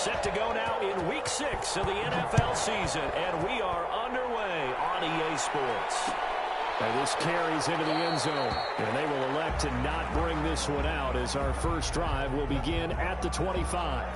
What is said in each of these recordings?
Set to go now in Week 6 of the NFL season, and we are underway on EA Sports. And this carries into the end zone, and they will elect to not bring this one out as our first drive will begin at the 25.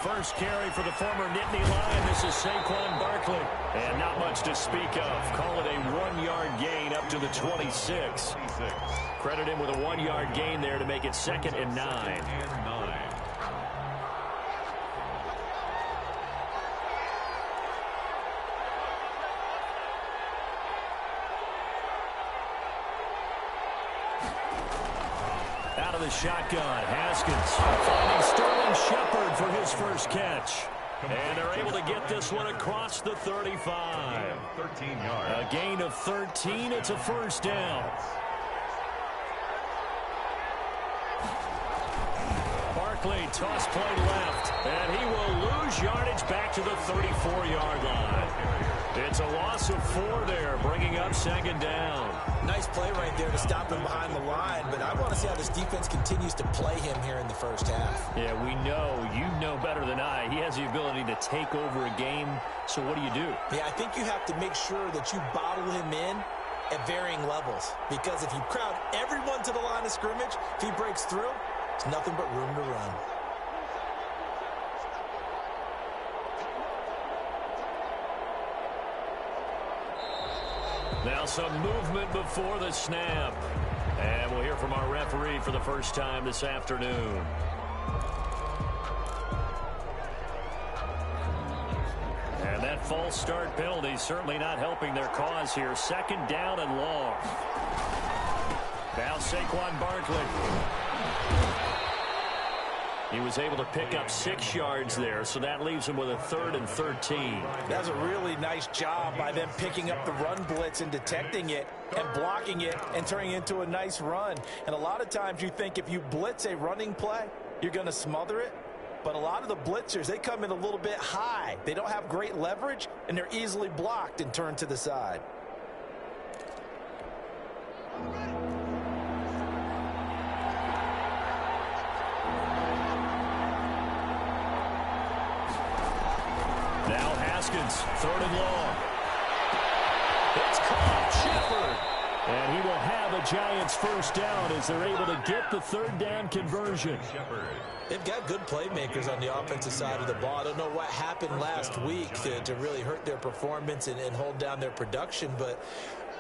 First carry for the former Nittany Lion. This is Saquon Barkley. And not much to speak of. Call it a 1-yard gain up to the 26. Credit him with a 1-yard gain there to make it 2nd and 9. Out of the shotgun, Haskins finding Sterling Shepard for his first catch. And they're able to get this one across the 35. 13 yards. A gain of 13. It's a first down. Barkley, toss play left. And he will lose yardage back to the 34-yard line. It's a loss of 4 there, bringing up 2nd down. Nice play right there to stop him behind the line, but I want to see how this defense continues to play him here in the first half. Yeah, we know. You know better than I. He has the ability to take over a game, so what do you do? Yeah, I think you have to make sure that you bottle him in at varying levels, because if you crowd everyone to the line of scrimmage, if he breaks through, it's nothing but room to run. Now some movement before the snap. And we'll hear from our referee for the first time this afternoon. And that false start penalty certainly not helping their cause here. 2nd down and long. Now Saquon Barkley. He was able to pick up 6 yards there, so that leaves him with a 3rd and 13. That's a really nice job by them picking up the run blitz and detecting it and blocking it and turning it into a nice run. And a lot of times you think if you blitz a running play, you're going to smother it. But a lot of the blitzers, they come in a little bit high. They don't have great leverage, and they're easily blocked and turned to the side. Now Haskins, 3rd and long. It's caught, Shepard. And he will have a Giants first down as they're able to get the 3rd down conversion. They've got good playmakers on the offensive side of the ball. I don't know what happened last week to really hurt their performance and hold down their production, but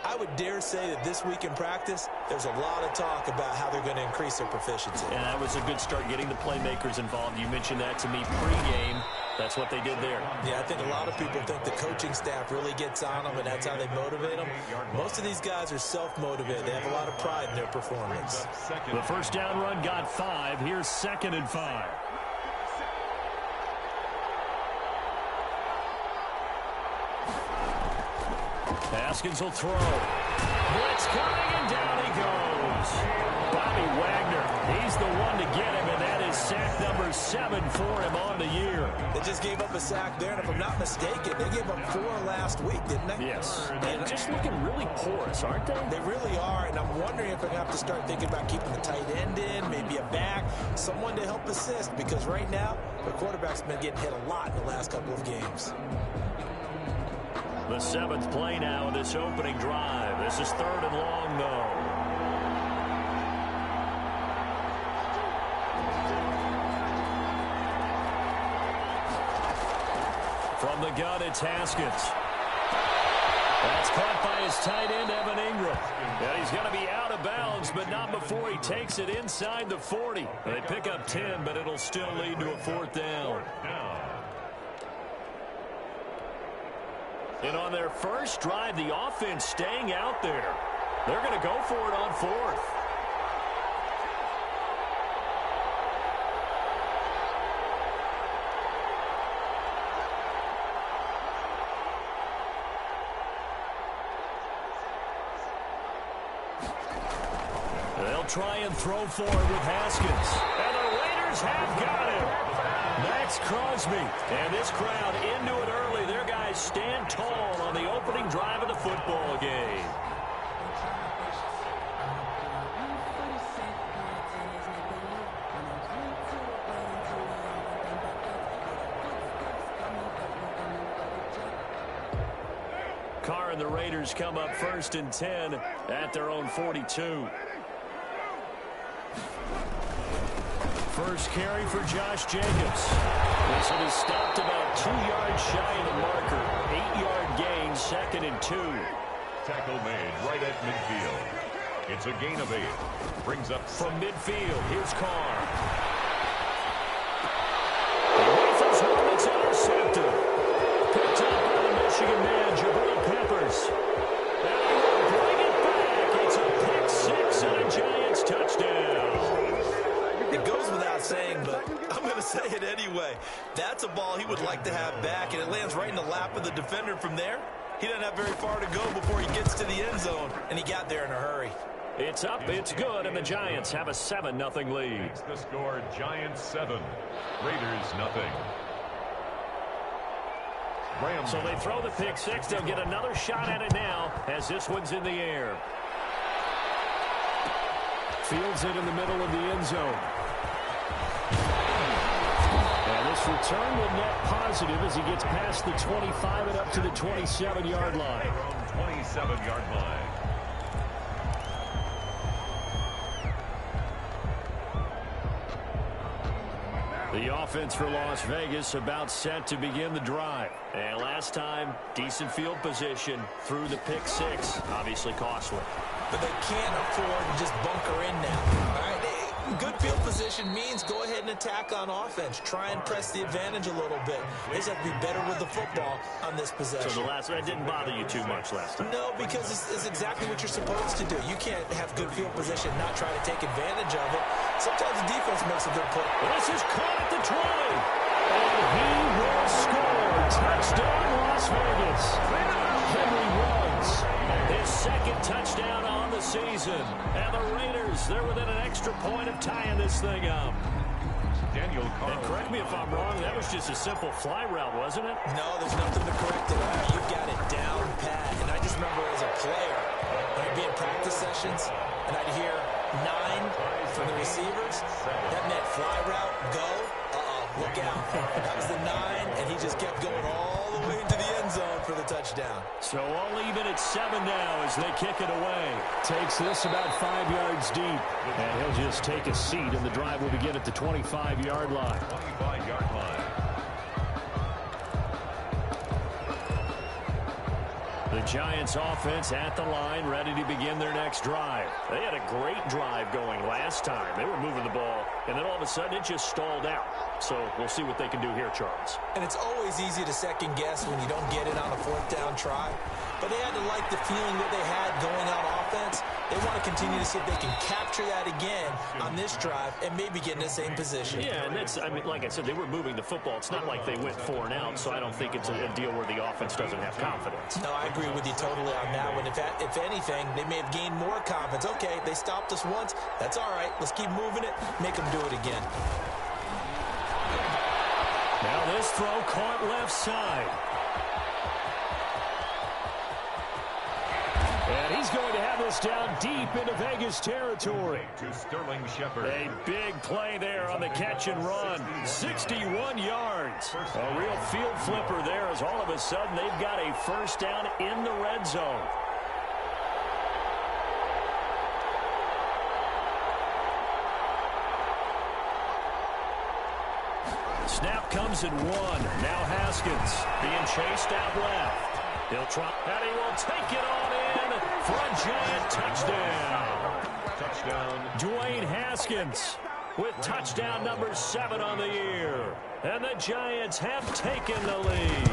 I would dare say that this week in practice, there's a lot of talk about how they're going to increase their proficiency. And that was a good start getting the playmakers involved. You mentioned that to me pregame. That's what they did there. Yeah, I think a lot of people think the coaching staff really gets on them, and that's how they motivate them. Most of these guys are self-motivated. They have a lot of pride in their performance. The first down run got 5. Here's 2nd and 5. Haskins will throw. Blitz coming, and down he goes. Bobby Wagner, he's the one to get him, and that is sack number 7 for him on the year. They just gave up a sack there, and if I'm not mistaken, they gave up 4 last week, didn't they? Yes. And just looking really porous, aren't they? They really are, and I'm wondering if they're going to have to start thinking about keeping the tight end in, maybe a back, someone to help assist, because right now, the quarterback's been getting hit a lot in the last couple of games. The 7th play now in this opening drive. This is 3rd and long, though. From the gun, it's Haskins. That's caught by his tight end, Evan Ingram. And he's going to be out of bounds, but not before he takes it inside the 40. They pick up 10, but it'll still lead to a 4th down. And on their first drive, the offense staying out there. They're going to go for it on 4th. They'll try and throw for it with Haskins. And the Raiders have got him. Max Crosby. And this crowd into it early. Their guys stand tall on the opening drive of the football game. Carr and the Raiders come up 1st and 10 at their own 42. First carry for Josh Jacobs. This one is stopped about 2 yards shy of the marker. 8-yard gain, 2nd and 2. Tackle made right at midfield. It's a gain of 8. Brings up from midfield. Here's Carr. He rifles one that's intercepted. Picked up by the Michigan man, Jabril Peppers. And he will bring it back. It's a pick 6 and a Giants touchdown. It goes without saying, but I'm going to say it anyway. That's a ball he would like to have back, and it lands right in the lap of the defender from there. He doesn't have very far to go before he gets to the end zone, and he got there in a hurry. It's up, it's good, and the Giants have a 7-0 lead. The score, Giants 7, Raiders nothing. So they throw the pick 6. They'll get another shot at it now as this one's in the air. Fields it in the middle of the end zone. And this return will net positive as he gets past the 25 and up to the 27-yard line. 27-yard line. The offense for Las Vegas about set to begin the drive. And last time, decent field position through the pick 6. Obviously costly. But they can't afford to just bunker in now. All right, good field position means go ahead and attack on offense. Try and press the advantage a little bit. They just have to be better with the football on this possession. So that didn't bother you too much last time? No, because it's exactly what you're supposed to do. You can't have good field position, not try to take advantage of it. Sometimes the defense makes a good play. This is caught at the 20. And he will score. Touchdown, Las Vegas. Henry runs. His 2nd touchdown on the season. And the Raiders, they're within an extra point of tying this thing up. Daniel Carr. And correct me if I'm wrong, that was just a simple fly route, wasn't it? No, there's nothing to correct it on. You got it down pat. And I just remember as a player, when I'd be in practice sessions, and I'd hear 9 from the receivers. That meant fly route, go. Look out. That was the 9, and he just kept going all the way into the end zone for the touchdown. So all even at 7 now as they kick it away. Takes this about 5 yards deep. And he'll just take a seat, and the drive will begin at the 25-yard line. 25-yard line. The Giants offense at the line, ready to begin their next drive. They had a great drive going last time. They were moving the ball, and then all of a sudden it just stalled out. So we'll see what they can do here, Charles. And it's always easy to second guess when you don't get it on a 4th down try. But they had to like the feeling that they had going on offense. They want to continue to see if they can capture that again on this drive and maybe get in the same position. Yeah, and like I said, they were moving the football. It's not like they went 4 and out, so I don't think it's a deal where the offense doesn't have confidence. No, I agree with you totally on that one. If anything, they may have gained more confidence. Okay, they stopped us once. That's all right. Let's keep moving it. Make them do it again. Now this throw caught left side. And he's going to have this down deep into Vegas territory. To Sterling Shepard. A big play there on the catch and run. 61 yards. A real field flipper there as all of a sudden they've got a 1st down in the red zone. Snap comes at 1. Now Haskins being chased out left. He'll try, and he will take it on in for a Giant touchdown. Touchdown. Dwayne Haskins with touchdown number 7 on the year. And the Giants have taken the lead.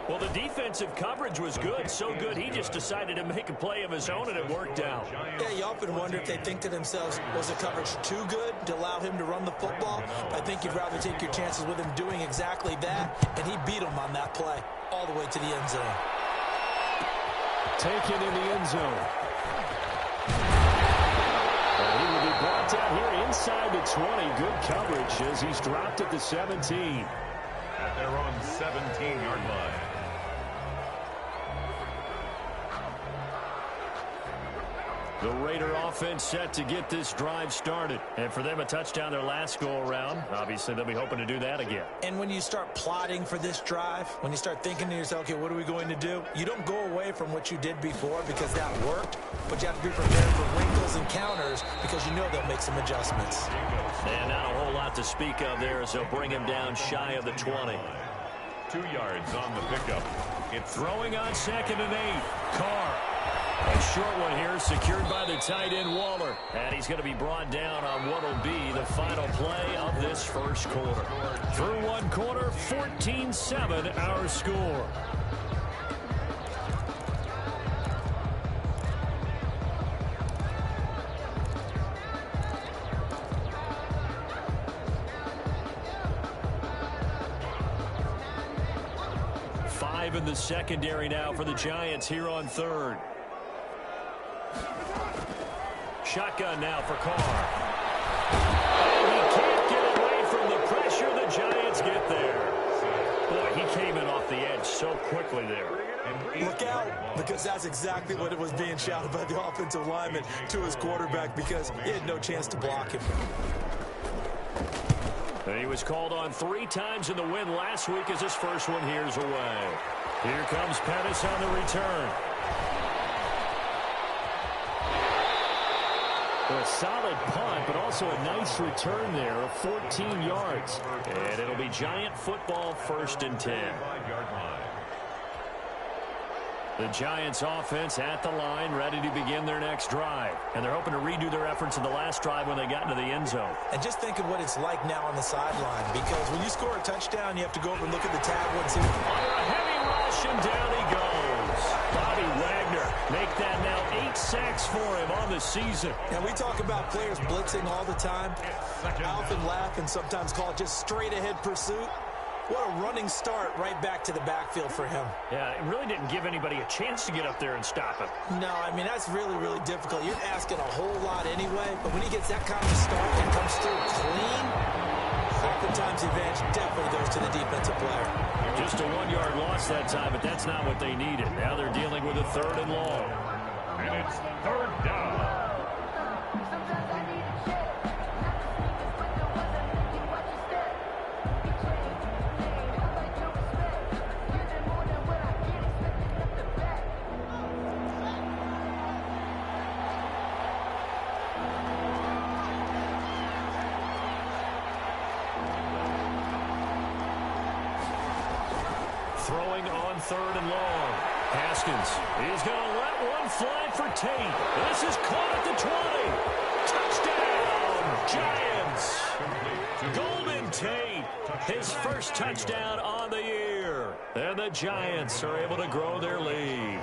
Well, the defensive coverage was good, so good he just decided to make a play of his own, and it worked out. Yeah, you often wonder if they think to themselves, was the coverage too good to allow him to run the football? I think you'd rather take your chances with him doing exactly that, and he beat him on that play all the way to the end zone. Taken in the end zone. brought down here inside the 20. Good coverage as he's dropped at the 17. At their own 17-yard line. The Raider offense set to get this drive started. And for them, a touchdown their last go-around. Obviously, they'll be hoping to do that again. And when you start plotting for this drive, when you start thinking to yourself, okay, what are we going to do? You don't go away from what you did before because that worked, but you have to be prepared for wrinkles and counters because you know they'll make some adjustments. And not a whole lot to speak of there as they'll bring him down shy of the 20. 2 yards on the pickup. It's throwing on 2nd and 8. Carr. A short one here, secured by the tight end Waller. And he's going to be brought down on what will be the final play of this first quarter. Through one quarter, 14-7 our score. Five in the secondary now for the Giants here on 3rd. Shotgun now for Carr. And he can't get away from the pressure. The Giants get there. Boy, he came in off the edge so quickly there. Look out, because that's exactly what it was being shouted by the offensive lineman to his quarterback because he had no chance to block him. He was called on 3 times in the win last week as his first one here's away. Here comes Pettis on the return. A solid punt, but also a nice return there of 14 yards. And it'll be Giant football 1st and 10. The Giants offense at the line, ready to begin their next drive. And they're hoping to redo their efforts in the last drive when they got into the end zone. And just think of what it's like now on the sideline, because when you score a touchdown, you have to go over and look at the tablet and see. Under a heavy rush, and down he goes. Bobby Wagner make that now 8 sacks for him on the season. Now, we talk about players blitzing all the time. I often laugh and sometimes call it just straight-ahead pursuit. What a running start right back to the backfield for him. Yeah, it really didn't give anybody a chance to get up there and stop him. No, I mean, that's really, really difficult. You're asking a whole lot anyway, but when he gets that kind of start and comes through clean, oftentimes the advantage definitely goes to the defensive player. Just a 1-yard loss that time, but that's not what they needed. Now they're dealing with a 3rd and long. And it's 3rd down. Throwing on 3rd and long. Haskins, he's going to let one fly for Tate. This is caught at the 20. Touchdown, Giants. Golden Tate, his first touchdown on the year. And the Giants are able to grow their lead.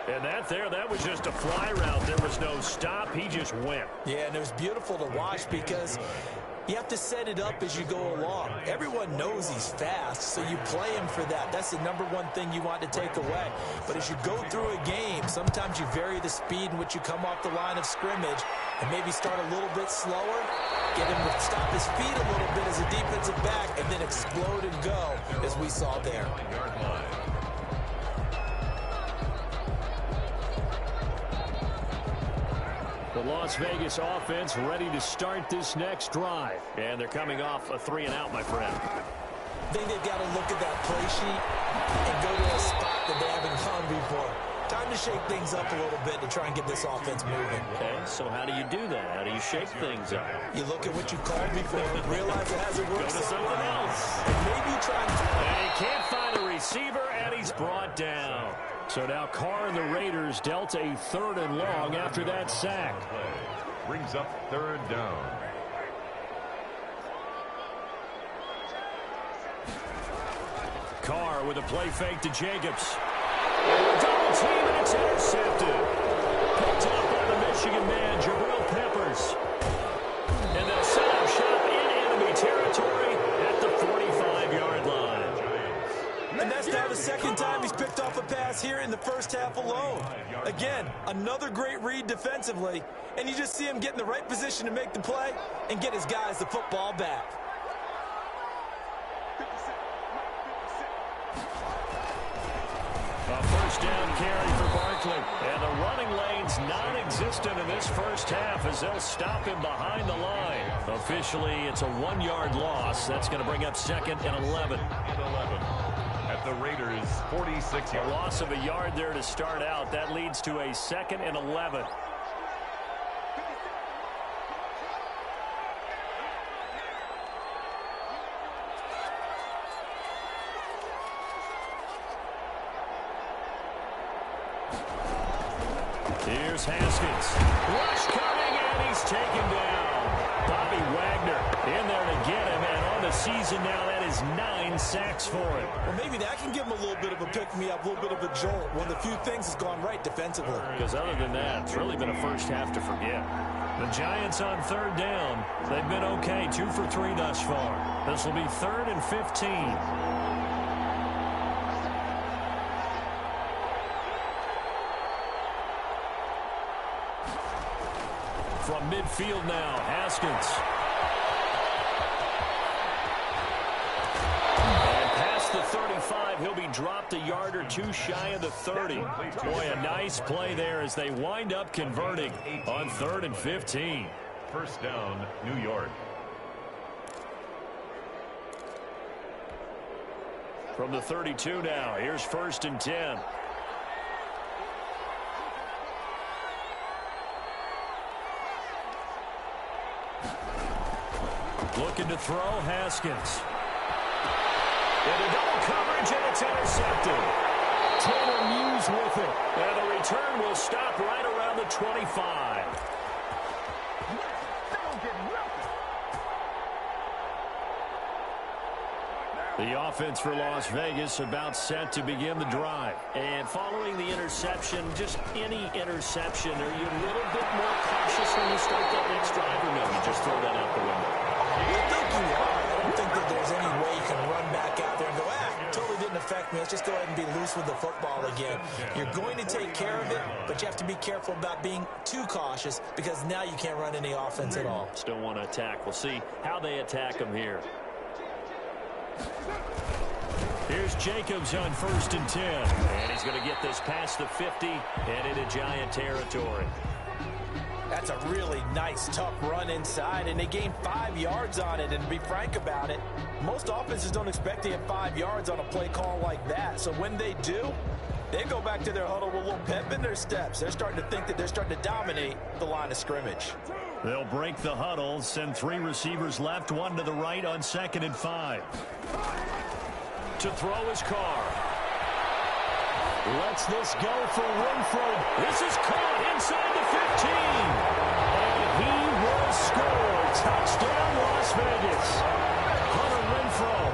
And that was just a fly route. There was no stop. He just went. Yeah, and it was beautiful to watch because you have to set it up as you go along. Everyone knows he's fast, so you play him for that. That's the #1 thing you want to take away. But as you go through a game, sometimes you vary the speed in which you come off the line of scrimmage and maybe start a little bit slower, get him to stop his feet a little bit as a defensive back, and then explode and go, as we saw there. The Las Vegas offense ready to start this next drive. And thee coming off a 3-and-out, my friend. I think they've got to look at that play sheet and go to a spot that they haven't gone before. Time to shake things up a little bit to try and get this offense moving. Okay, so how do you do that? How do you shake things up? You look at what you called before, realize it hasn't worked. Go to someone else. And maybe you try and... And he can't find a receiver, and he's brought down. So now Carr and the Raiders dealt a 3rd and long after that sack. Brings up 3rd down. Carr with a play fake to Jacobs. Double team, and it's intercepted. Picked up by the Michigan man, Jabril Peppers. And they'll set up shop in enemy territory at the 45-yard line. And that's now the 2nd time he's picked off a pass here in the first half alone. Again, another great read defensively, and you just see him get in the right position to make the play and get his guys the football back. A first down carry for Barkley. And the running lane's non-existent in this first half as they'll stop him behind the line. Officially, it's a 1-yard loss. That's going to bring up 2nd and 11. At the Raiders' 46-yard. A loss of a yard there to start out. That leads to a 2nd and 11. Here's Haskins. Rush coming, and he's taken down. Bobby Wagner in there to get him, and on the season now, that is 9 sacks for him. Well, maybe that can give him a little bit of a pick-me-up, a little bit of a jolt. One of the few things that's gone right defensively. Because other than that, it's really been a first half to forget. The Giants on 3rd down. They've been okay, 2 for 3 thus far. This will be 3rd and 15. From midfield now, Haskins. And past the 35, he'll be dropped a yard or 2 shy of the 30. Boy, a nice play there as they wind up converting on 3rd and 15. First down, New York. From the 32 now, here's 1st and 10. Looking to throw, Haskins. Into double coverage, and it's intercepted. Taylor Muse with it. And the return will stop right around the 25. The offense for Las Vegas about set to begin the drive. And following the interception, just any interception, are you a little bit more cautious when you start that next drive, or no? You just throw that out the window? I think you are. I don't think that there's any way you can run back out there and go, totally didn't affect me. Let's just go ahead and be loose with the football again. You're going to take care of it, but you have to be careful about being too cautious because now you can't run any offense at all. Still want to attack. We'll see how they attack him here. Here's Jacobs on 1st and 10. And he's going to get this past the 50 and into Giant territory. That's a really nice, tough run inside, and they gained 5 yards on it. And to be frank about it, most offenses don't expect to get 5 yards on a play call like that. So when they do, they go back to their huddle with a little pep in their steps. They're starting to think that they're starting to dominate the line of scrimmage. They'll break the huddle, send 3 receivers left, 1 to the right on 2nd and 5. To throw his Carr. Lets this go for Winfrey. This is caught inside the 15. And he will score. Touchdown, Las Vegas. Hunter Renfrow,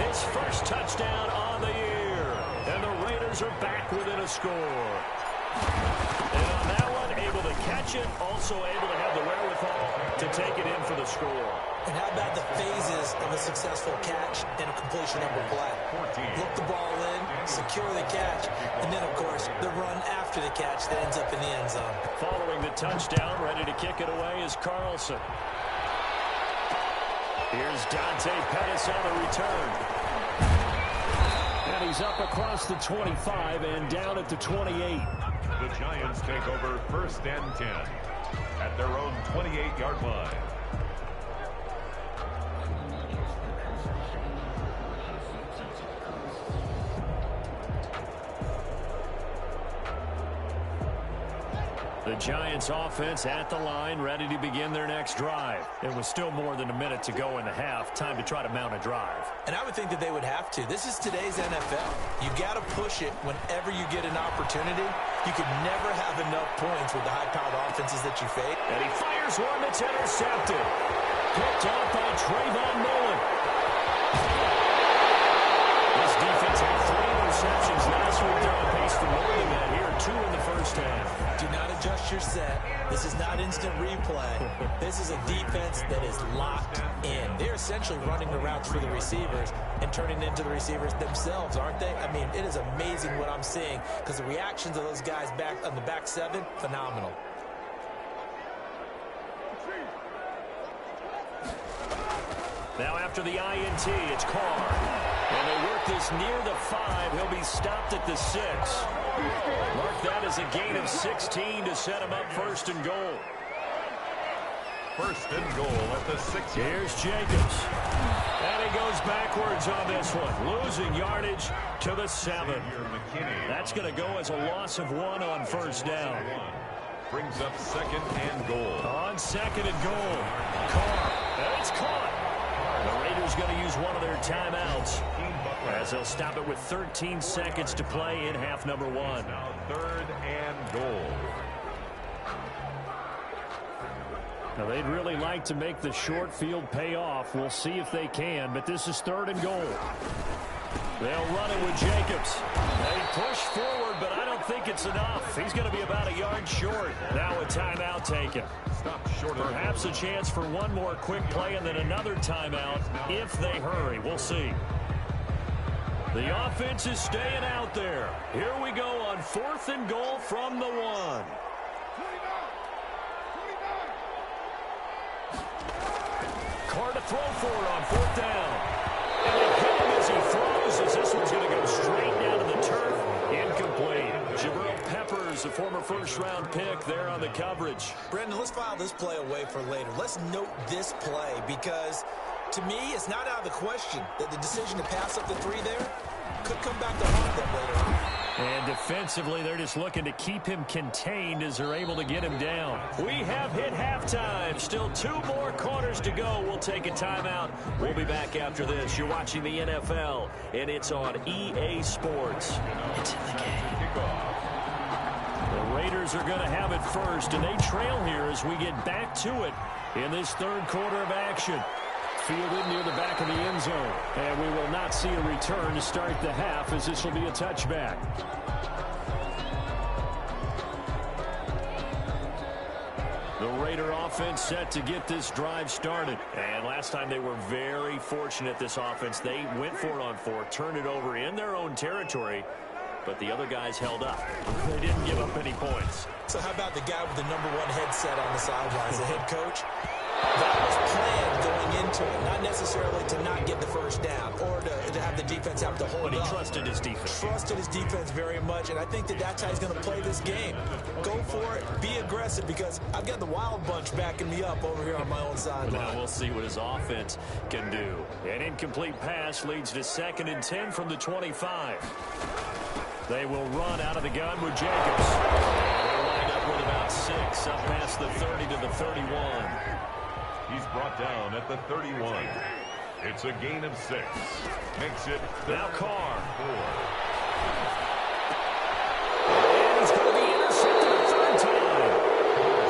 his first touchdown on the year. And the Raiders are back within a score. And on that one, able to catch it, also able to have the wherewithal to take it in for the score. And how about the phases of a successful catch and a completion of a play? Look the ball in, secure the catch, and then, of course, the run after the catch that ends up in the end zone. Following the touchdown, ready to kick it away is Carlson. Here's Dante Pettis on the return. And he's up across the 25 and down at the 28. The Giants take over 1st and 10 at their own 28-yard line. The Giants offense at the line, ready to begin their next drive. It was still more than a minute to go in the half. Time to try to mount a drive. And I would think that they would have to. This is today's NFL. You got to push it whenever you get an opportunity. You could never have enough points with the high-powered offenses that you face. And he fires one that's intercepted. Picked off by Trayvon Mullen. This defense had 3 interceptions last week. They're on pace for more than that here. 2 in the first half. Do not adjust your set. This is not instant replay. This is a defense that is locked in. They're essentially running the routes for the receivers and turning into the receivers themselves, aren't they? I mean, it is amazing what I'm seeing because the reactions of those guys back on the back seven, phenomenal. Now after the INT, it's Carr. And they work this near the 5. He'll be stopped at the 6. Mark that as a gain of 16 to set him up first and goal. First and goal at the 6. Here's Jacobs. And he goes backwards on this one, losing yardage to the 7. That's going to go as a loss of 1 on first down. Brings up second and goal. On second and goal, Carr. And it's caught. The Raiders going to use one of their timeouts as they'll stop it with 13 seconds to play in half number 1. Now third and goal. Now they'd really like to make the short field pay off. We'll see if they can, but this is third and goal. They'll run it with Jacobs. They push forward, but I don't think it's enough. He's going to be about a yard short. Now a timeout taken. Perhaps a chance for one more quick play and then another timeout if they hurry. We'll see. The offense is staying out there. Here we go on fourth and goal from the 1. Carr to throw for it on fourth down. And they hit him as he throws as this one's going to go straight down to the turf. Incomplete. Jabril Peppers, a former first-round pick there on the coverage. Brendan, let's file this play away for later. Let's note this play because, to me, it's not out of the question that the decision to pass up the 3 there could come back to haunt them later on. And defensively, they're just looking to keep him contained as they're able to get him down. We have hit halftime. Still 2 more quarters to go. We'll take a timeout. We'll be back after this. You're watching the NFL, and it's on EA Sports. It's in the game. The Raiders are going to have it first, and they trail here as we get back to it in this third quarter of action. Fielded near the back of the end zone. And we will not see a return to start the half as this will be a touchback. The Raider offense set to get this drive started. And last time they were very fortunate, this offense. They went for it on 4, turned it over in their own territory, but the other guys held up. They didn't give up any points. So how about the guy with the #1 headset on the sidelines, the head coach? That was planned going into it, not necessarily to not get the first down or to have the defense have to hold up. But he trusted his defense. Trusted his defense very much, and I think that that's how he's going to play this game. Go for it, be aggressive, because I've got the Wild Bunch backing me up over here on my own sideline. Now we'll see what his offense can do. An incomplete pass leads to 2nd and 10 from the 25. They will run out of the gun with Jacobs. They'll wind up with about 6, up past the 30 to the 31. He's brought down at the 31. It's a gain of 6. Makes it now Carr. 4. And he's going to be intercepted a 3rd time.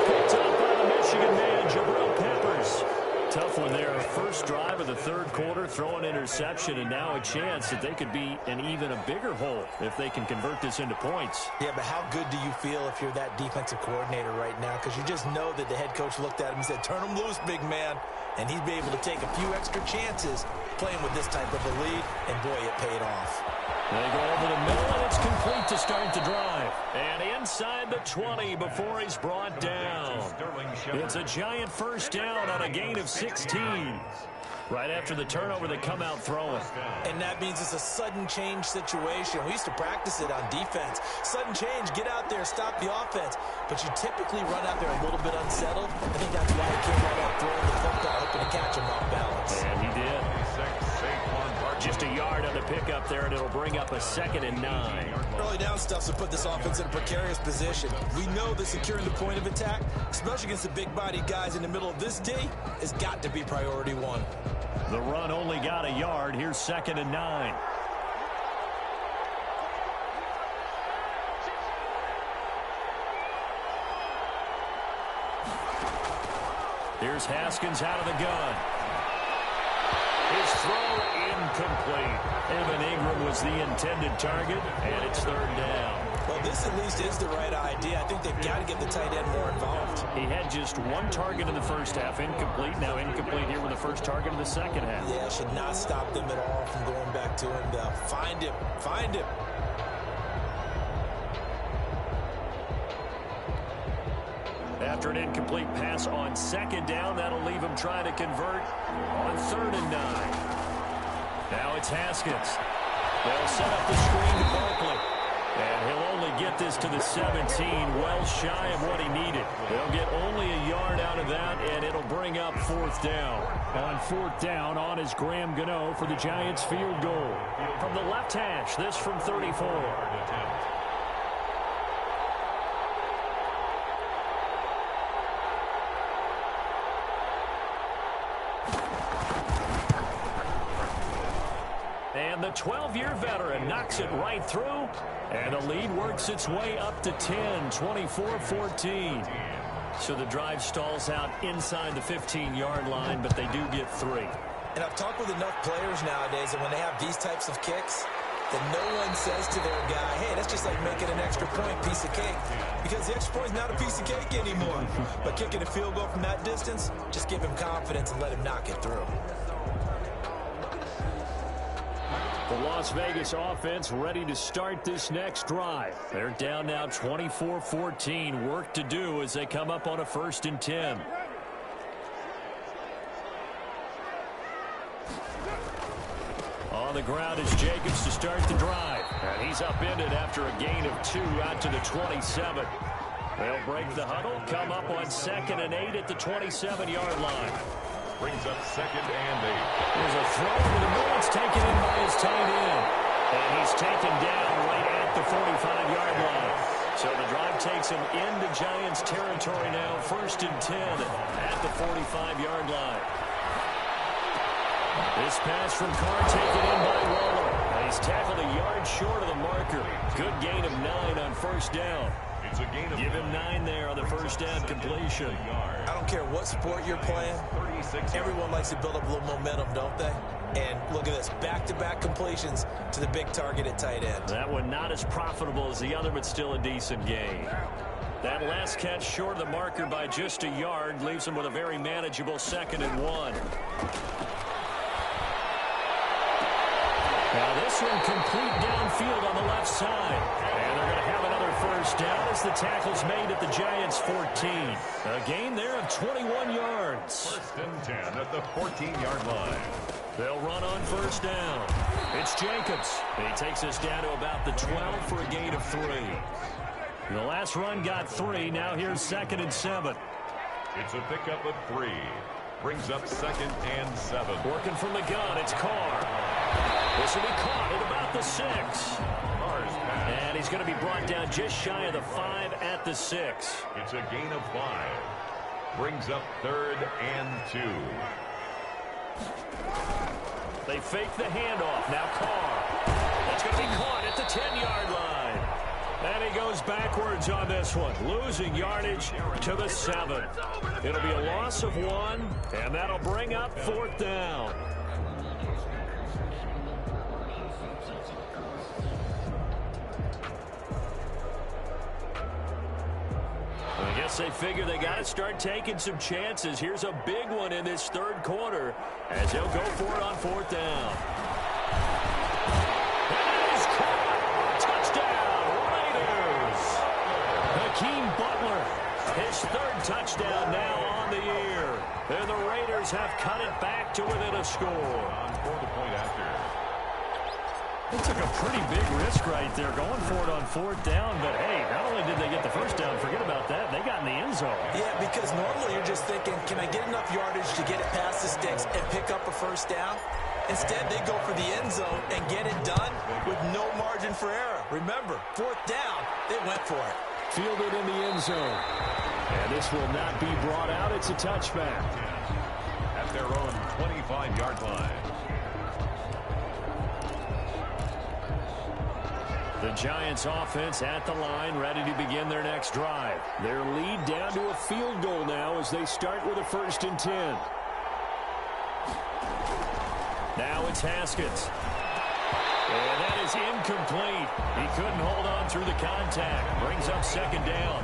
Picked up by the Michigan man, Jabril Peppers. Tough one there. First drive of the 3rd quarter, throw an interception, and now a chance that they could be in even a bigger hole if they can convert this into points. Yeah, but how good do you feel if you're that defensive coordinator right now? Because you just know that the head coach looked at him and said, turn him loose, big man. And he'd be able to take a few extra chances playing with this type of a lead, and boy, it paid off. They go over the middle, and it's complete to start the drive. And inside the 20 before he's brought down. It's a giant first down on a gain of 16. Right after the turnover, they come out throwing. And that means it's a sudden change situation. We used to practice it on defense. Sudden change, get out there, stop the offense. But you typically run out there a little bit unsettled. I think that's why he came right out throwing the football, hoping to catch him off balance. And he did. Just a yard on the pickup there, and it'll bring up a 2nd and 9. Early down stuff's to put this offense in a precarious position. We know that securing the point of attack, especially against the big-bodied guys in the middle of this D, has got to be priority 1. The run only got a yard. Here's 2nd and 9. Here's Haskins out of the gun. His throw incomplete. Evan Ingram was the intended target, and it's 3rd down. Well, this at least is the right idea. I think they got to get the tight end more involved. He had just one target in the first half, incomplete. Now incomplete here with the first target in the second half. Yeah, should not stop them at all from going back to him. Find him. Find him. After an incomplete pass on second down, that'll leave him trying to convert on 3rd and 9. Now it's Haskins. They'll set up the screen to Barkley. And he'll only get this to the 17, well shy of what he needed. They'll get only a yard out of that, and it'll bring up 4th down. On 4th down, on is Graham Gano for the Giants field goal. From the left hash, this from 34. And the 12-year veteran knocks it right through, and the lead works its way up to 10, 24-14. So the drive stalls out inside the 15-yard line, but they do get 3. And I've talked with enough players nowadays that when they have these types of kicks, that no one says to their guy, hey, that's just like making an extra point, piece of cake. Because the extra point is not a piece of cake anymore. But kicking a field goal from that distance, just give him confidence and let him knock it through. The Las Vegas offense ready to start this next drive. They're down now 24-14. Work to do as they come up on a 1st and 10. On the ground is Jacobs to start the drive. And he's upended after a gain of 2 out to the 27. They'll break the huddle, come up on 2nd and 8 at the 27-yard line. Brings up 2nd and 8. There's a throw over the middle. It's taken in by his tight end. And he's taken down right at the 45-yard line. So the drive takes him into Giants territory now. 1st and 10 at the 45-yard line. This pass from Carr taken in by Waller. And he's tackled a yard short of the marker. Good gain of 9 on 1st down. It's a gain of Give him 9 there on the 1st down completion. I don't care what sport you're playing. Everyone likes to build up a little momentum, don't they? And look at this, back-to-back completions to the big target at tight end. That one not as profitable as the other, but still a decent gain. That last catch short of the marker by just a yard leaves him with a very manageable 2nd and 1. Now this one complete downfield on the left side. And they're going to have another 1st down as the tackle's made at the Giants' 14. A gain there of 21 yards. 1st and 10 at the 14-yard line. They'll run on 1st down. It's Jacobs. He takes us down to about the 12 for a gain of 3. The last run got 3. Now here's 2nd and 7. It's a pickup of 3. Brings up 2nd and 7. Working from the gun, it's Carr. This will be caught at about the 6. And he's going to be brought down just shy of the 5 at the 6. It's a gain of 5. Brings up 3rd and 2. They fake the handoff. Now Carr. That's going to be caught at the 10-yard line. And he goes backwards on this one, losing yardage to the 7. It'll be a loss of 1, and that'll bring up 4th down. I guess they figure they got to start taking some chances. Here's a big one in this 3rd quarter as they'll go for it on 4th down. That is caught. Touchdown, Raiders. Hakeem Butler, his 3rd touchdown now on the year. And the Raiders have cut it back to within a score. For the point after. They took a pretty big risk right there going for it on 4th down, but hey, not only did they get the 1st down, forget about that, they got in the end zone. Yeah, because normally you're just thinking, can I get enough yardage to get it past the sticks and pick up a 1st down? Instead, they go for the end zone and get it done with no margin for error. Remember, 4th down, they went for it. Fielded in the end zone. And this will not be brought out. It's a touchback. At their own 25-yard line. The Giants offense at the line, ready to begin their next drive. Their lead down to a field goal now as they start with a 1st and 10. Now it's Haskins. And that is incomplete. He couldn't hold on through the contact. Brings up 2nd down.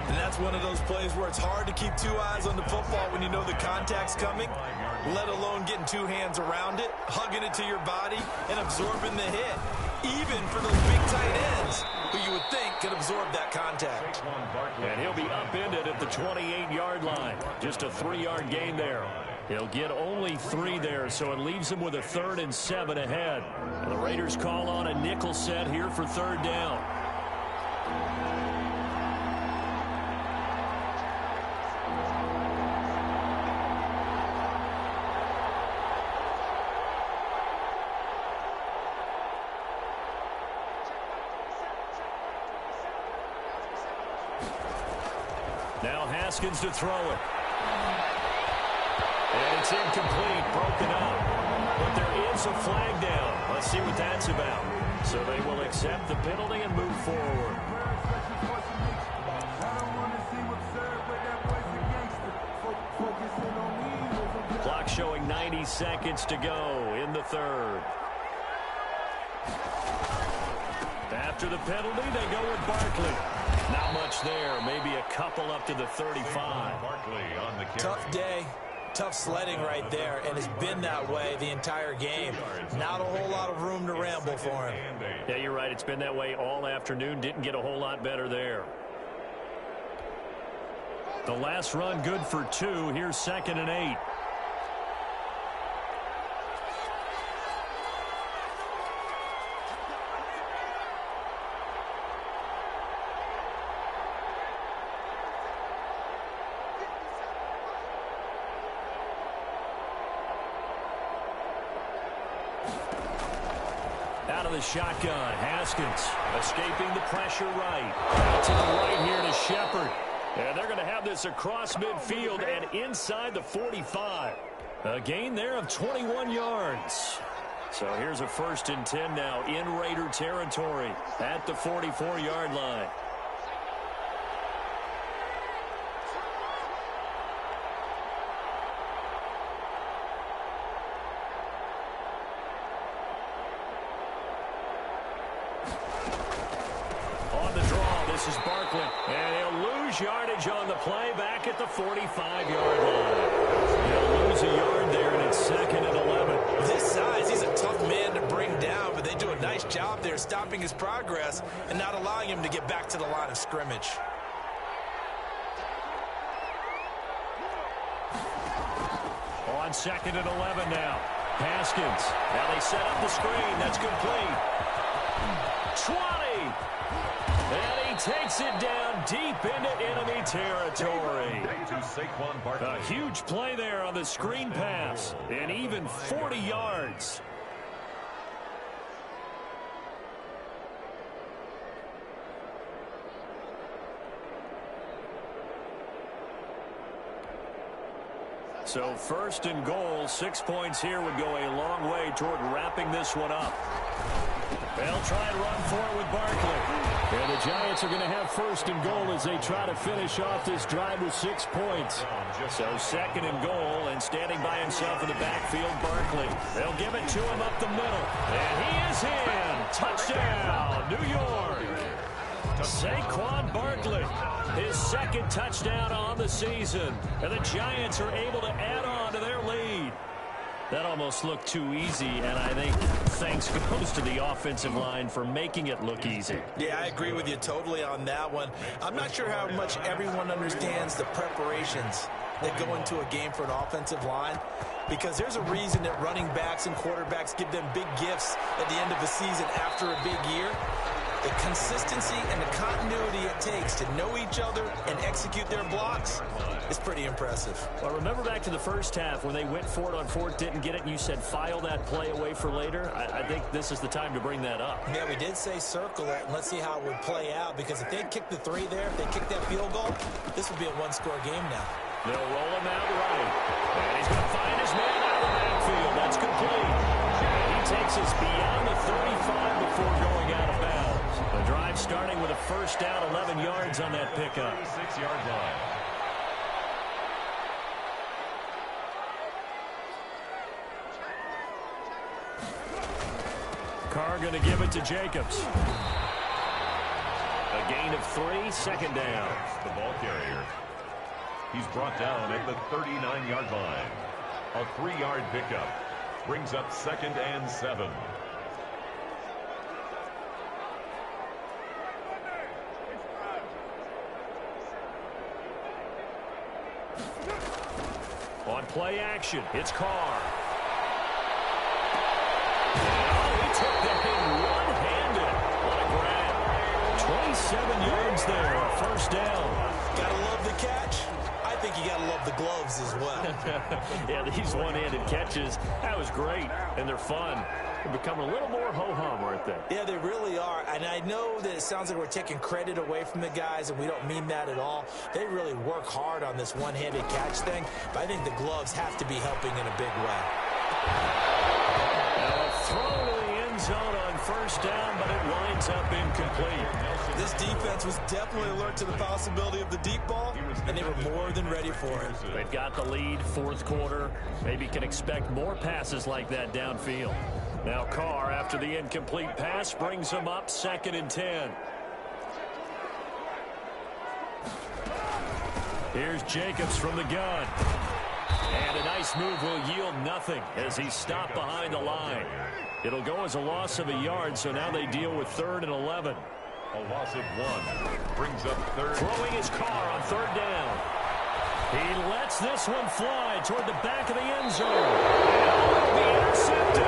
And that's one of those plays where it's hard to keep two eyes on the football when you know the contact's coming, let alone getting two hands around it, hugging it to your body, and absorbing the hit. Even for those big tight ends who you would think could absorb that contact. And he'll be upended at the 28-yard line. Just a 3-yard gain there. He'll get only 3 there, so it leaves him with a 3rd and 7 ahead. And the Raiders call on a nickel set here for 3rd down. Now Haskins to throw it. And it's incomplete, broken up. But there is a flag down. Let's see what that's about. So they will accept the penalty and move forward. Clock showing 90 seconds to go in the 3rd. After the penalty, they go with Barkley. Not much there. Maybe a couple up to the 35. Tough day. Tough sledding right there, and it's been that way the entire game. Not a whole lot of room to ramble for him. Yeah, you're right. It's been that way all afternoon. Didn't get a whole lot better there. The last run good for 2. Here's 2nd and 8. Out of the shotgun, Haskins escaping the pressure right. Out to the right here to Shepard. And they're going to have this across midfield and inside the 45. A gain there of 21 yards. So here's a 1st and 10 now in Raider territory at the 44-yard line. This is Barkley, and he'll lose yardage on the play back at the 45-yard line. He'll lose a yard there, and it's 2nd and 11. This size, he's a tough man to bring down, but they do a nice job there stopping his progress and not allowing him to get back to the line of scrimmage. On 2nd and 11 now. Haskins. Now they set up the screen. That's complete. 20. And he takes it down deep into enemy territory. A huge play there on the screen pass. And even 40 yards. So 1st and goal, 6 points here would go a long way toward wrapping this one up. They'll try and run for it with Barkley. And the Giants are going to have 1st and goal as they try to finish off this drive with 6 points. So 2nd and goal, and standing by himself in the backfield, Barkley. They'll give it to him up the middle. And he is in. Touchdown, New York. Saquon Barkley, his 2nd touchdown on the season. And the Giants are able to add on to their lead. That almost looked too easy, and I think thanks goes to the offensive line for making it look easy. Yeah, I agree with you totally on that one. I'm not sure how much everyone understands the preparations that go into a game for an offensive line, because there's a reason that running backs and quarterbacks give them big gifts at the end of the season after a big year. The consistency and the continuity it takes to know each other and execute their blocks is pretty impressive. Well, remember back to the first half when they went for it on 4th, didn't get it, and you said file that play away for later? I think this is the time to bring that up. Yeah, we did say circle it, and let's see how it would play out, because if they kick the 3 there, if they kick that field goal, this would be a 1-score game now. They'll roll him out right. And he's going to find his man out of the backfield. That's complete. And he takes us beyond the 35 before going out of bounds. The drive starting with a 1st down, 11 yards on that pickup. 6-yard line. Carr going to give it to Jacobs. A gain of 3, second down. The ball carrier. He's brought down at the 39-yard line. A 3-yard pickup brings up 2nd and 7. On play action, it's Carr. Oh, he took that in one-handed. What a grab. 27 yards there, a first down. Gotta love the catch. I think you gotta love the gloves as well. Yeah, these one-handed catches, that was great, and they're fun. They're becoming a little more ho-hum, aren't they? Yeah, they really are. And I know that it sounds like we're taking credit away from the guys, and we don't mean that at all. They really work hard on this one-handed catch thing, but I think the gloves have to be helping in a big way. Now a throw to the end zone on first down, but it winds up incomplete. This defense was definitely alert to the possibility of the deep ball, and they were more than ready for it. They've got the lead, fourth quarter. Maybe can expect more passes like that downfield. Now Carr, after the incomplete pass, brings them up 2nd and 10. Here's Jacobs from the gun. And a nice move will yield nothing as he's stopped behind the line. It'll go as a loss of a yard, so now they deal with 3rd and 11. A loss of 1 brings up 3rd. Throwing his Carr on 3rd down. He lets this one fly toward the back of the end zone. And it'll be intercepted.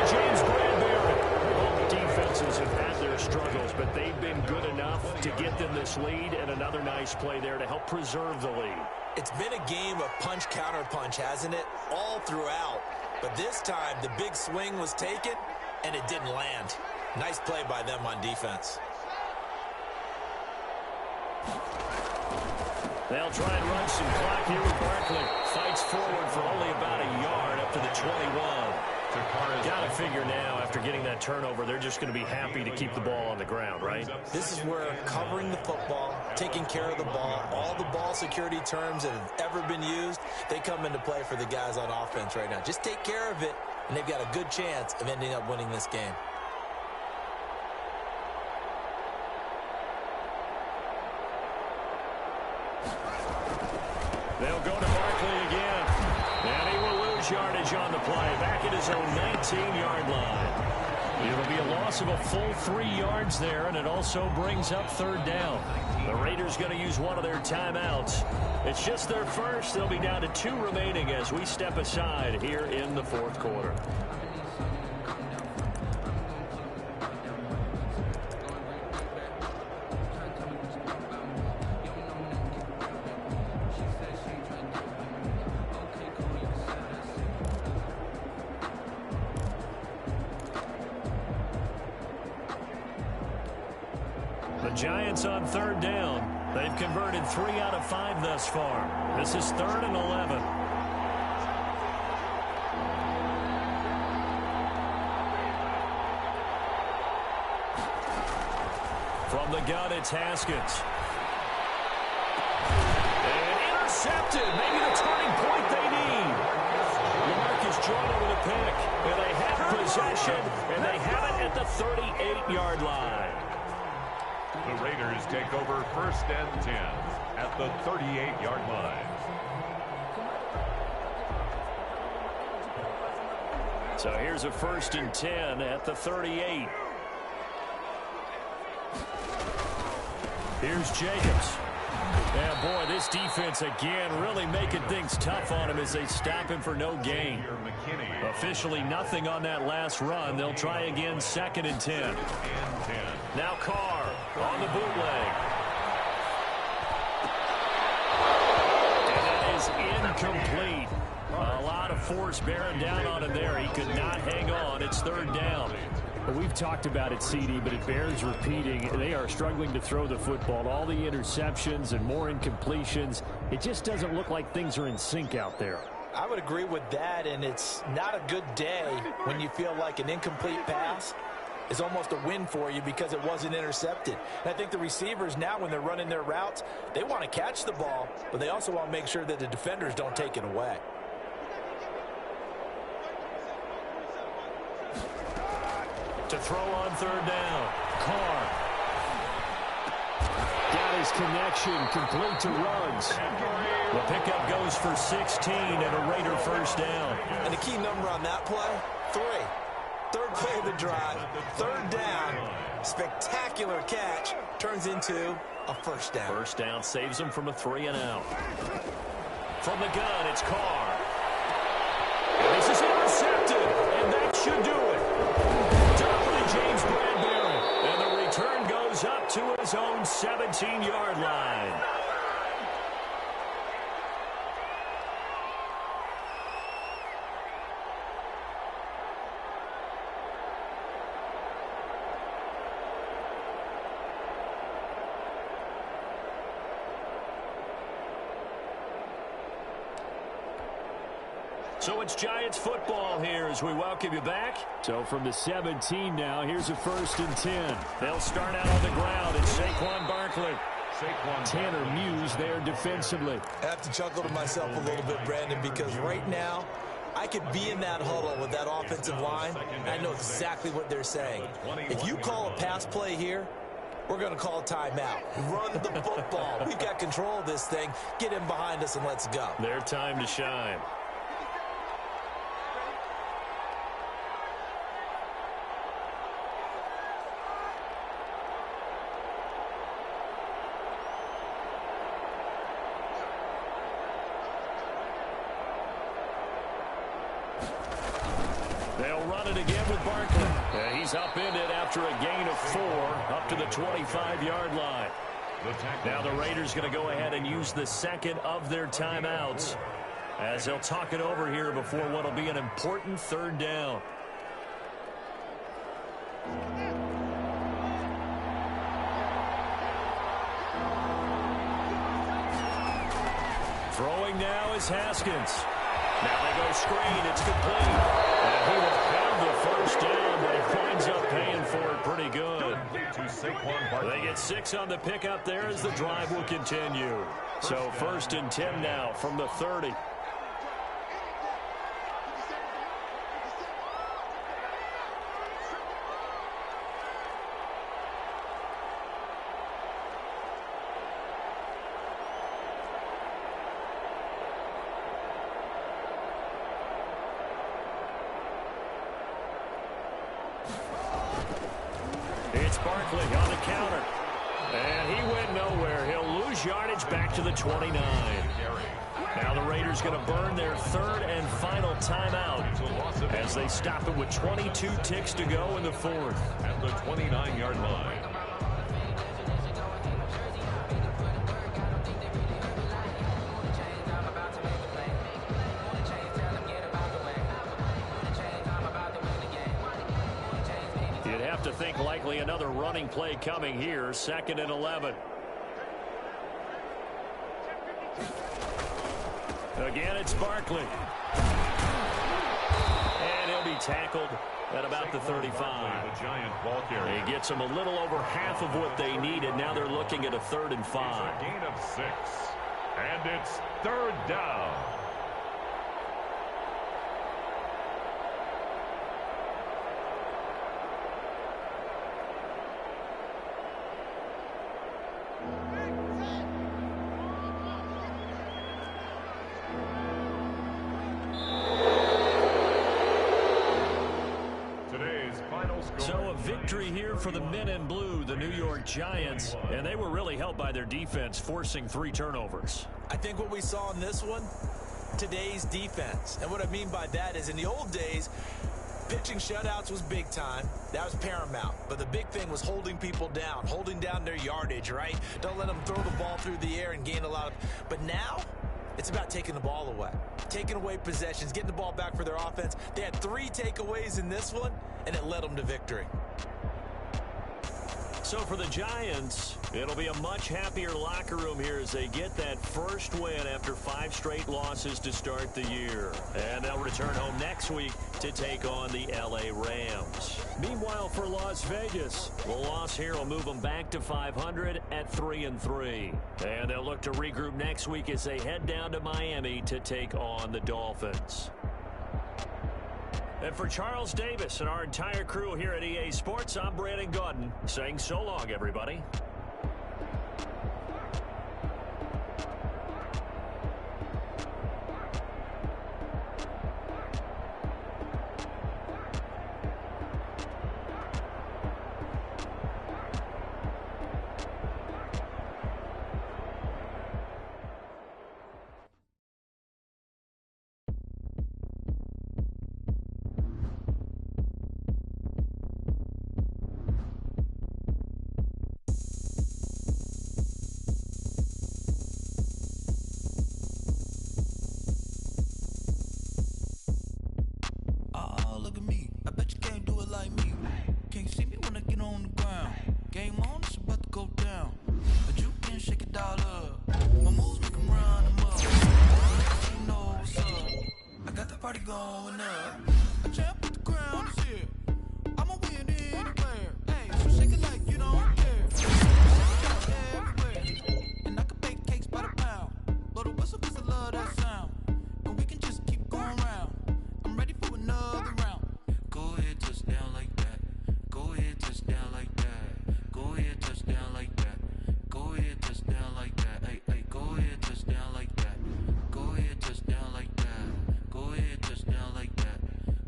James Bradbury. Both defenses have had their struggles, but they've been good enough to get them this lead, and another nice play there to help preserve the lead. It's been a game of punch-counter-punch, hasn't it? All throughout. But this time, the big swing was taken, and it didn't land. Nice play by them on defense. They'll try and run some clock here with Barkley. Fights forward for only about a yard up to the 21. Got to figure now, after getting that turnover, they're just going to be happy to keep the ball on the ground, right? This is where covering the football, taking care of the ball, all the ball security terms that have ever been used, they come into play for the guys on offense right now. Just take care of it, and they've got a good chance of ending up winning this game. They'll go to Barkley again. And he will lose yardage on the play. Back at his own 19-yard line. It'll be a loss of a full 3 yards there, and it also brings up 3rd down. The Raiders going to use one of their timeouts. It's just their first. They'll be down to 2 remaining as we step aside here in the 4th quarter. The Giants on 3rd down. They've converted 3 out of 5 thus far. This is 3rd and 11. From the gun, it's Haskins. And intercepted. Maybe the turning point they need. Lamarcus Jordan with a pick. And they have possession, and they have it at the 38-yard line. The Raiders take over 1st and 10 at the 38-yard line. So here's a 1st and 10 at the 38. Here's Jacobs. Yeah, boy, this defense again really making things tough on him as they stop him for no gain. Officially nothing on that last run. They'll try again 2nd and 10. Now Carr on the bootleg. And that is incomplete. A lot of force bearing down on him there. He could not hang on. It's 3rd down. Well, we've talked about it, CD, but it bears repeating. They are struggling to throw the football. All the interceptions and more incompletions. It just doesn't look like things are in sync out there. I would agree with that, and it's not a good day when you feel like an incomplete pass is almost a win for you because it wasn't intercepted. And I think the receivers now, when they're running their routes, they want to catch the ball, but they also want to make sure that the defenders don't take it away. To throw on 3rd down. Carr. connection, complete to Ruggs. The pickup goes for 16 and a Raider first down. And the key number on that play, 3. Third play of the drive, third down, spectacular catch, turns into a first down. First down saves him from a 3-and-out. From the gun, it's Carr. And this is intercepted, and that should do it. Done by James Bradbury. And the return goes up to his own 17-yard line. So it's Giants football here as we welcome you back. So from the 17 now, here's a 1st and 10. They'll start out on the ground. It's Saquon Barkley. Tanner Muse there defensively. I have to chuckle to myself a little bit, Brandon, because right now I could be in that huddle with that offensive line. I know exactly what they're saying. If you call a pass play here, we're going to call a timeout. Run the football. We've got control of this thing. Get in behind us and let's go. Their time to shine. They'll run it again with Barkley. He's upended after a gain of 4 up to the 25-yard line. Now the Raiders going to go ahead and use the second of their timeouts as they'll talk it over here before what will be an important third down. Throwing now is Haskins. Now they go screen. It's complete. And he will have the first down, but he winds up paying for it pretty good. They get 6 on the pickup there as the drive will continue. So 1st and 10 now from the 30. It's Barkley on the counter. And he went nowhere. He'll lose yardage back to the 29. Now the Raiders going to burn their 3rd and final timeout as they stop it with 22 ticks to go in the 4th. At the 29-yard line. You'd have to think likely another running play coming here. 2nd and 11. Again, it's Barkley. And he'll be tackled at about the 35. The Giant ball carrier. He gets them a little over half of what they needed. Now they're looking at a 3rd and 5. A gain of 6. And it's 3rd down. So a victory here for the men in blue, the New York Giants, and they were really helped by their defense, forcing 3 turnovers. I think what we saw in this one, today's defense. And what I mean by that is in the old days, pitching shutouts was big time. That was paramount. But the big thing was holding people down, holding down their yardage, right? Don't let them throw the ball through the air and gain a lot of... But now, it's about taking the ball away. Taking away possessions, getting the ball back for their offense. They had 3 takeaways in this one, and it led them to victory. So for the Giants, it'll be a much happier locker room here as they get that first win after 5 straight losses to start the year. And they'll return home next week to take on the LA Rams. Meanwhile, for Las Vegas, the loss here will move them back to 500 at 3-3. And they'll look to regroup next week as they head down to Miami to take on the Dolphins. And for Charles Davis and our entire crew here at EA Sports, I'm Brandon Gaudin saying so long, everybody. going up. A champ with the crown is here. I'ma win anywhere. Hey, so shake it like you don't care. Everywhere. And I can bake cakes by the pound. Blow the whistle 'cause I love that sound. And we can just keep going round. I'm ready for another round. Go ahead, touch down like that. Go ahead, touch down like that. Go ahead, touch down like that. Go ahead, touch down like that. Hey, hey, go ahead, touch down like that. Go ahead, touch down like that. Go ahead, touch down like that.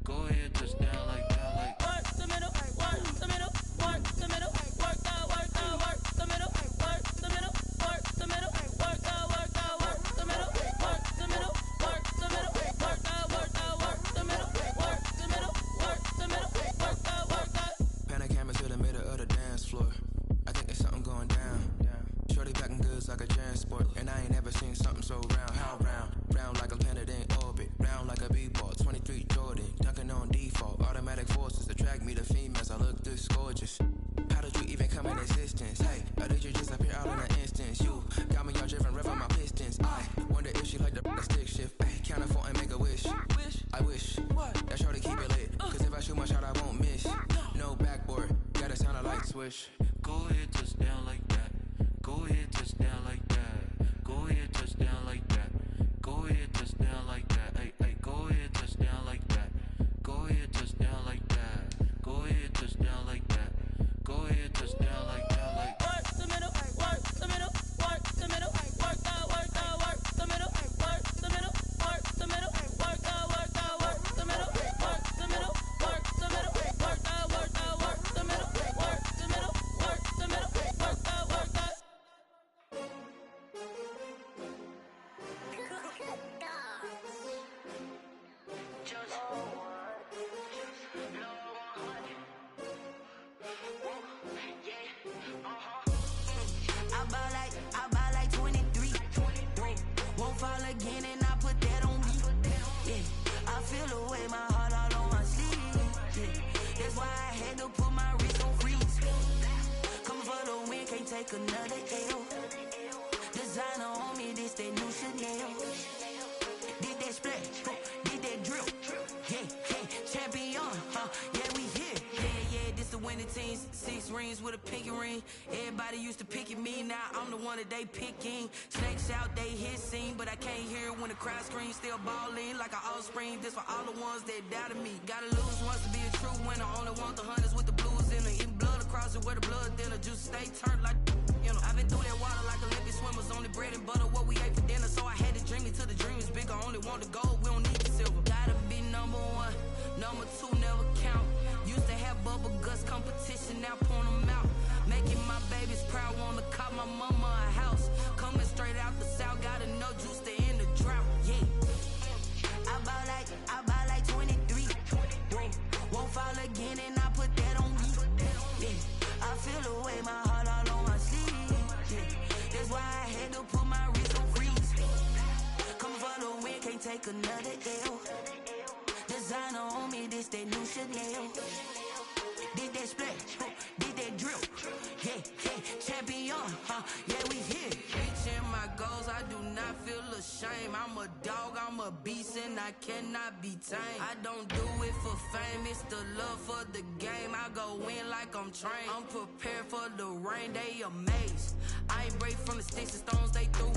Go ahead, touch down like that. Like work the middle, work the middle, work the middle, work the middle, work the middle, work the middle, work the middle, work the middle, work the middle, work the middle, work the middle, work the middle, work the middle, work the. Pan a camera to the middle of the dance floor. I think there's something going down. Shorty packing goods like a transport, and I ain't never seen something so round. How round? Round like a planet in orbit, round like a b-ball. 23 Jordan, dunking on default. Automatic forces attract me to females. I look this gorgeous. How did you even come in existence? Hey, or did you just appear out in an instance? You got me all driven, revving my pistons. I wonder if she like the stick shift. Hey, count for and make a wish. I wish that shorty keep it lit. 'Cause if I shoot my shot, I won't miss. No backboard, gotta sound a light switch. go ahead, touch down like that. Go ahead, touch down like that. Go ahead, touch down like that. Go ahead, touch down like that. Hey, hey, go ahead, touch down like that. Go ahead, touch down like that. Go ahead, touch down like that. Go ahead, touch down like that. Like Work the middle, work the middle, work the middle, work the middle, work the middle, work the middle, work the middle, work the middle, work the middle, work the middle, work the middle, work the middle, work the middle, work the middle, work the. I buy like 23. Won't fall again and I put that on me. Yeah, I feel the way my heart all on my sleeve. Yeah, that's why I had to put my wrist on freeze. Coming for the win, can't take another L. Designer on me, this that new Chanel. Did that splash, did that drill. Yeah, yeah, champion, yeah, we here. Yeah, this the winning team. 6 rings with a pinky ring. Everybody used to pick at me, now I'm the one that they picking. Snakes out, they hit scene, but I can't hear it when the crowd screams. Still balling like an offspring. This for all the ones that doubted me. Gotta lose once to be a true winner. Only want the hunters with the blues in it. Eating blood across it where the blood thinner. Juice stay turned like, you know. I've been through that water like Olympic swimmers. Only bread and butter, what we ate for dinner. So I had to dream it till the dream is bigger. Only want the gold, we don't need the silver. Gotta be number 1, number 2 never count. Used to have bubble guts competition, now point them out. Making my babies proud, wanna cop my mama a house. Coming straight out the south, gotta know juice to end the drought. Yeah, I buy like 23. Won't fall again and I put that on me. Yeah, I feel the way my heart all on my sleeve. Yeah, that's why I had to put my wrist on freeze. Coming for the win, can't take another L. Designer on me, this that new Chanel. Did that splash, did that drill. Yeah, yeah, champion, yeah, we here. Reaching my goals, I do not feel ashamed. I'm a dog, I'm a beast, and I cannot be tamed. I don't do it for fame, it's the love for the game. I go in like I'm trained. I'm prepared for the rain, they amazed. I ain't break from the sticks and stones they threw.